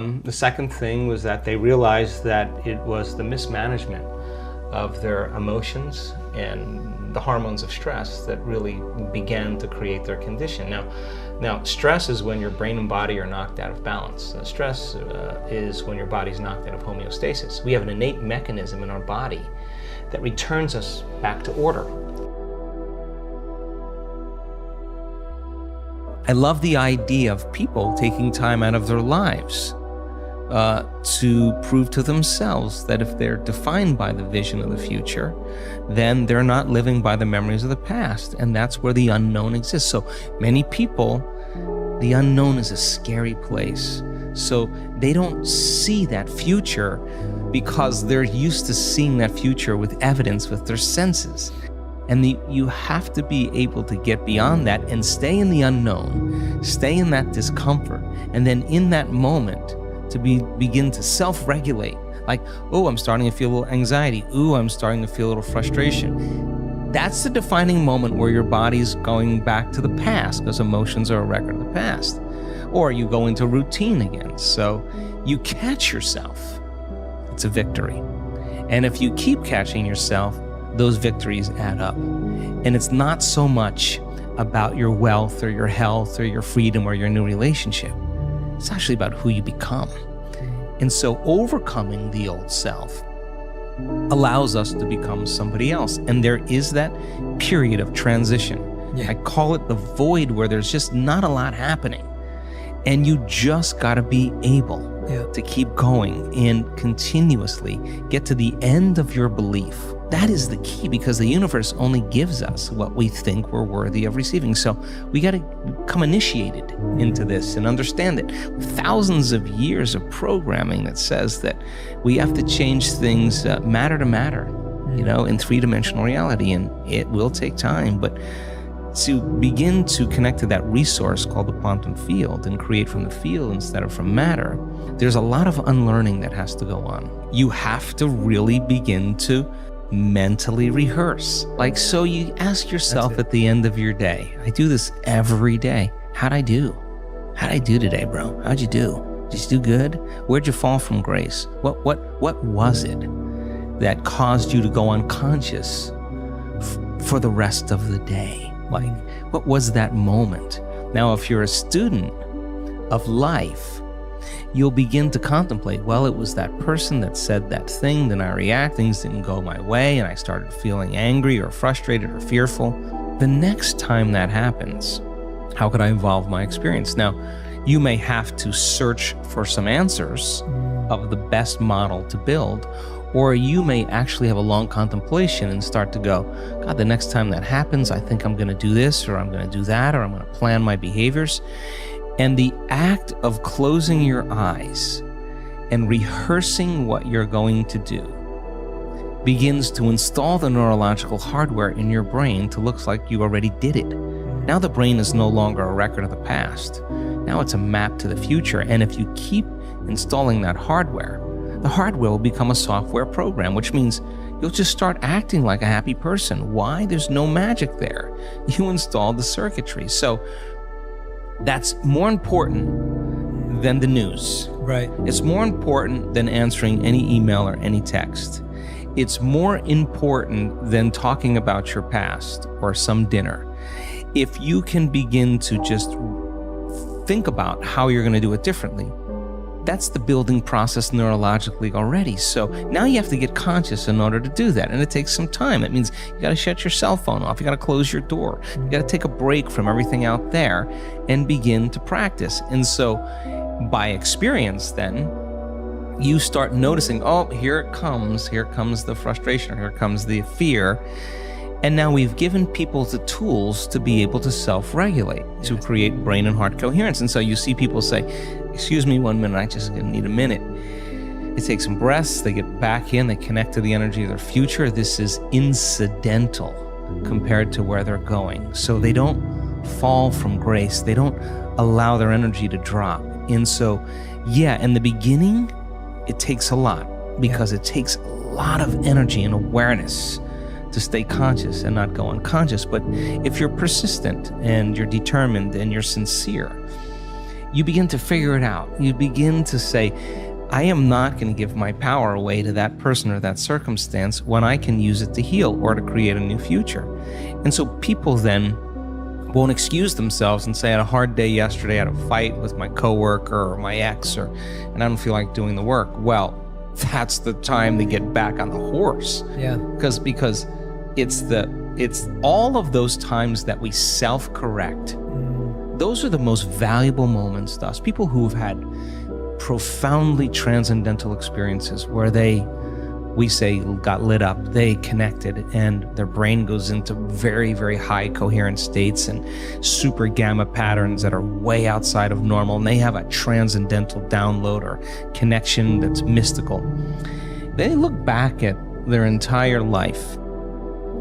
The second thing was that they realized that it was the mismanagement of their emotions and the hormones of stress that really began to create their condition. Now, stress is when your brain and body are knocked out of balance. Stress is when your body's knocked out of homeostasis. We have an innate mechanism in our body that returns us back to order. I love the idea of people taking time out of their lives to prove to themselves that if they're defined by the vision of the future, then they're not living by the memories of the past. And that's where the unknown exists. So many people, the unknown is a scary place. So they don't see that future because they're used to seeing that future with evidence, with their senses. And you have to be able to get beyond that and stay in the unknown, stay in that discomfort, and then in that moment to begin to self-regulate. Like, oh, I'm starting to feel a little anxiety. Ooh, I'm starting to feel a little frustration. That's the defining moment where your body's going back to the past, because emotions are a record of the past. Or you go into routine again. So you catch yourself. It's a victory. And if you keep catching yourself, those victories add up. And it's not so much about your wealth or your health or your freedom or your new relationship. It's actually about who you become. And so overcoming the old self allows us to become somebody else. And there is that period of transition. I call it the void, where there's just not a lot happening. And you just got to be able to keep going and continuously get to the end of your belief. That is the key, because the universe only gives us what we think we're worthy of receiving. So we got to become initiated into this and understand it. Thousands of years of programming that says that we have to change things matter to matter, in three-dimensional reality, and it will take time. But to begin to connect to that resource called the quantum field and create from the field instead of from matter, there's a lot of unlearning that has to go on. You have to really begin to mentally rehearse. So you ask yourself at the end of your day, I do this every day. How'd I do? How'd I do today, bro? How'd you do? Did you do good? Where'd you fall from grace? What was it that caused you to go unconscious for the rest of the day? What was that moment? Now, if you're a student of life, you'll begin to contemplate, well, it was that person that said that thing, then I react, things didn't go my way, and I started feeling angry or frustrated or fearful. The next time that happens, how could I evolve my experience? Now, you may have to search for some answers of the best model to build, or you may actually have a long contemplation and start to go, God, the next time that happens, I think I'm going to do this, or I'm going to do that, or I'm going to plan my behaviors. And the act of closing your eyes and rehearsing what you're going to do begins to install the neurological hardware in your brain to look like you already did it. Now the brain is no longer a record of the past. Now it's a map to the future. And if you keep installing that hardware, the hardware will become a software program, which means you'll just start acting like a happy person. Why? There's no magic there. You installed the circuitry. So that's more important than the news. Right. It's more important than answering any email or any text. It's more important than talking about your past or some dinner. If you can begin to just think about how you're going to do it differently, that's the building process neurologically already. So now you have to get conscious in order to do that. And it takes some time. It means you got to shut your cell phone off. You got to close your door. You got to take a break from everything out there and begin to practice. And so by experience, then you start noticing, oh, here it comes the frustration, here comes the fear. And now we've given people the tools to be able to self-regulate, to create brain and heart coherence. And so you see people say, excuse me 1 minute, I just need a minute. They take some breaths, they get back in, they connect to the energy of their future. This is incidental compared to where they're going. So they don't fall from grace. They don't allow their energy to drop. And so, in the beginning, it takes a lot, because it takes a lot of energy and awareness to stay conscious and not go unconscious. But if you're persistent and you're determined and you're sincere, you begin to figure it out. You begin to say, I am not going to give my power away to that person or that circumstance when I can use it to heal or to create a new future. And so people then won't excuse themselves and say, I had a hard day yesterday, I had a fight with my coworker or my ex, and I don't feel like doing the work. Well, that's the time to get back on the horse. Yeah. Because it's all of those times that we self-correct. Those are the most valuable moments to us. People who have had profoundly transcendental experiences where we say, got lit up, they connected, and their brain goes into very, very high coherence states and super gamma patterns that are way outside of normal, and they have a transcendental download or connection that's mystical. They look back at their entire life.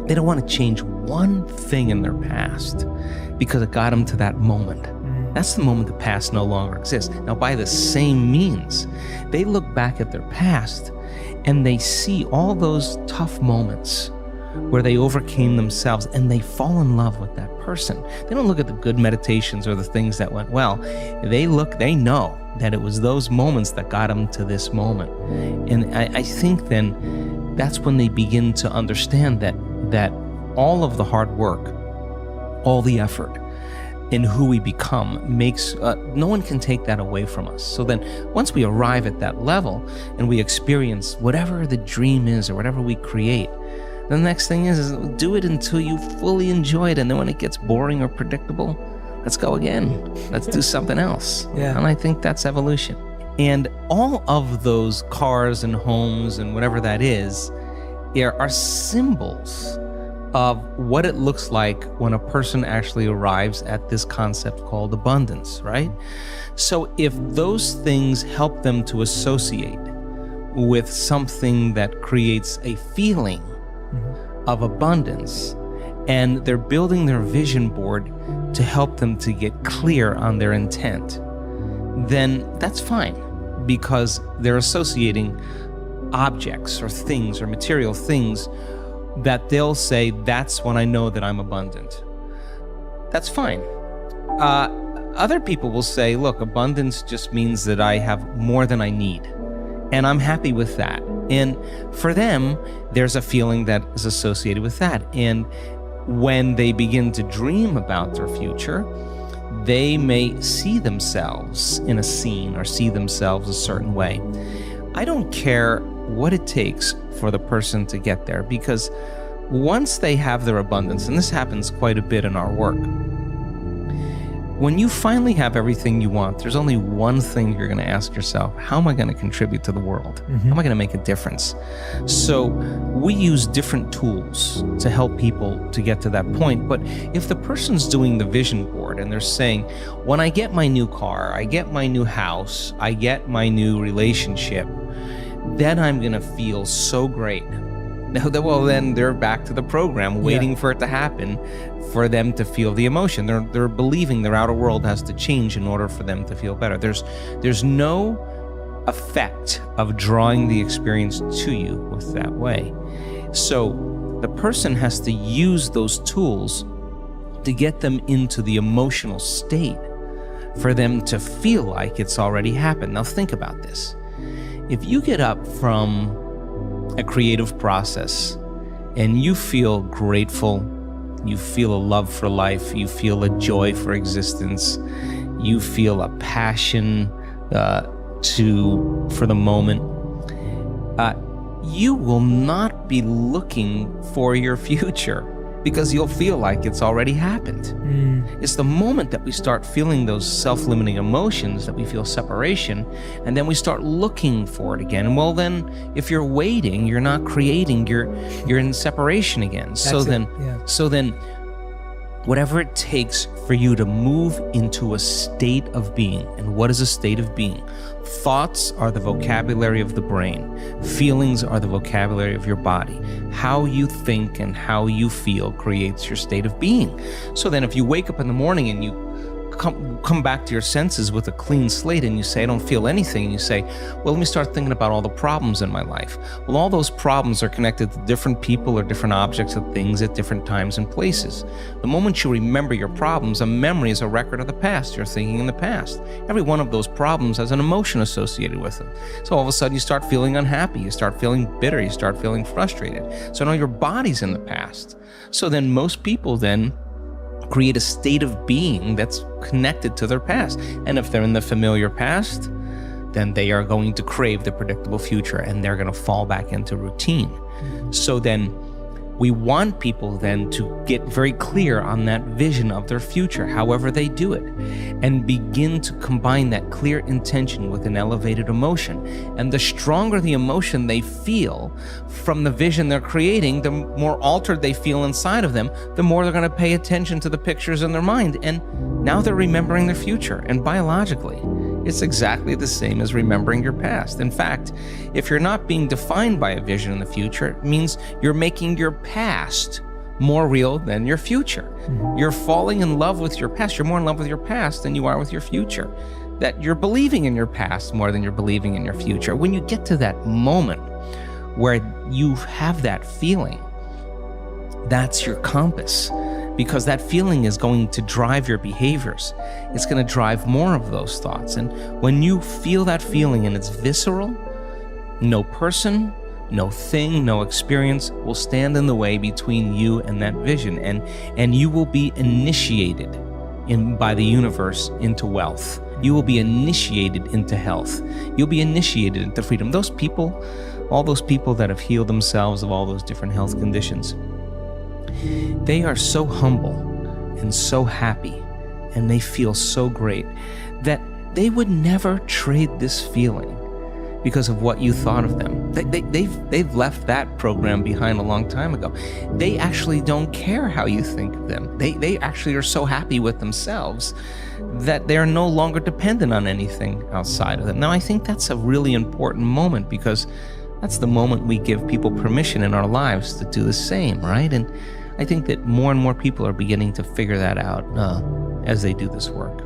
They don't want to change one thing in their past because it got them to that moment. That's the moment the past no longer exists. Now, by the same means, they look back at their past and they see all those tough moments where they overcame themselves and they fall in love with that person. They don't look at the good meditations or the things that went well. They know that it was those moments that got them to this moment. And I think then that's when they begin to understand that all of the hard work, all the effort, in who we become makes, no one can take that away from us. So then once we arrive at that level and we experience whatever the dream is or whatever we create, the next thing is do it until you fully enjoy it. And then when it gets boring or predictable, let's go again. Let's do something else. Yeah. And I think that's evolution. And all of those cars and homes and whatever that is, are symbols of what it looks like when a person actually arrives at this concept called abundance, right? So if those things help them to associate with something that creates a feeling of abundance, and they're building their vision board to help them to get clear on their intent, then that's fine, because they're associating objects or things or material things that they'll say, that's when I know that I'm abundant. That's fine. Other people will say, look, abundance just means that I have more than I need, and I'm happy with that. And for them, there's a feeling that is associated with that. And when they begin to dream about their future, they may see themselves in a scene or see themselves a certain way. I don't care what it takes for the person to get there, because once they have their abundance, and this happens quite a bit in our work, when you finally have everything you want, there's only one thing you're going to ask yourself: how am I going to contribute to the world? How am I going to make a difference? So we use different tools to help people to get to that point. But if the person's doing the vision board and they're saying, when I get my new car, I get my new house, I get my new relationship, then I'm going to feel so great. Well, then they're back to the program, waiting for it to happen for them to feel the emotion. They're believing their outer world has to change in order for them to feel better. There's no effect of drawing the experience to you with that way. So the person has to use those tools to get them into the emotional state for them to feel like it's already happened. Now think about this. If you get up from a creative process and you feel grateful, you feel a love for life, you feel a joy for existence, you feel a passion for the moment, you will not be looking for your future, because you'll feel like it's already happened. It's the moment that we start feeling those self-limiting emotions that we feel separation, and then we start looking for it again. And well, then if you're waiting, you're not creating, you're in separation again. So then whatever it takes for you to move into a state of being. And what is a state of being? Thoughts are the vocabulary of the brain. Feelings are the vocabulary of your body. How you think and how you feel creates your state of being. So then if you wake up in the morning and you come back to your senses with a clean slate and you say, I don't feel anything, and you say, well, let me start thinking about all the problems in my life. Well, all those problems are connected to different people or different objects or things at different times and places. The moment you remember your problems, a memory is a record of the past. You're thinking in the past. Every one of those problems has an emotion associated with them. So all of a sudden you start feeling unhappy, you start feeling bitter, you start feeling frustrated. So now your body's in the past. So then most people then create a state of being that's connected to their past. And if they're in the familiar past, then they are going to crave the predictable future and they're going to fall back into routine. So then we want people then to get very clear on that vision of their future, however they do it, and begin to combine that clear intention with an elevated emotion. And the stronger the emotion they feel from the vision they're creating, the more altered they feel inside of them, the more they're going to pay attention to the pictures in their mind. And now they're remembering their future. And biologically, it's exactly the same as remembering your past. In fact, if you're not being defined by a vision in the future, it means you're making your past more real than your future. You're falling in love with your past. You're more in love with your past than you are with your future. That you're believing in your past more than you're believing in your future. When you get to that moment where you have that feeling, that's your compass. Because that feeling is going to drive your behaviors. It's going to drive more of those thoughts. And when you feel that feeling and it's visceral, no person, no thing, no experience will stand in the way between you and that vision. And you will be initiated by the universe into wealth. You will be initiated into health. You'll be initiated into freedom. Those people, all those people that have healed themselves of all those different health conditions, they are so humble and so happy, and they feel so great that they would never trade this feeling because of what you thought of them. They've left that program behind a long time ago. They actually don't care how you think of them. They actually are so happy with themselves that they're no longer dependent on anything outside of them. Now, I think that's a really important moment, because that's the moment we give people permission in our lives to do the same, right? And I think that more and more people are beginning to figure that out as they do this work.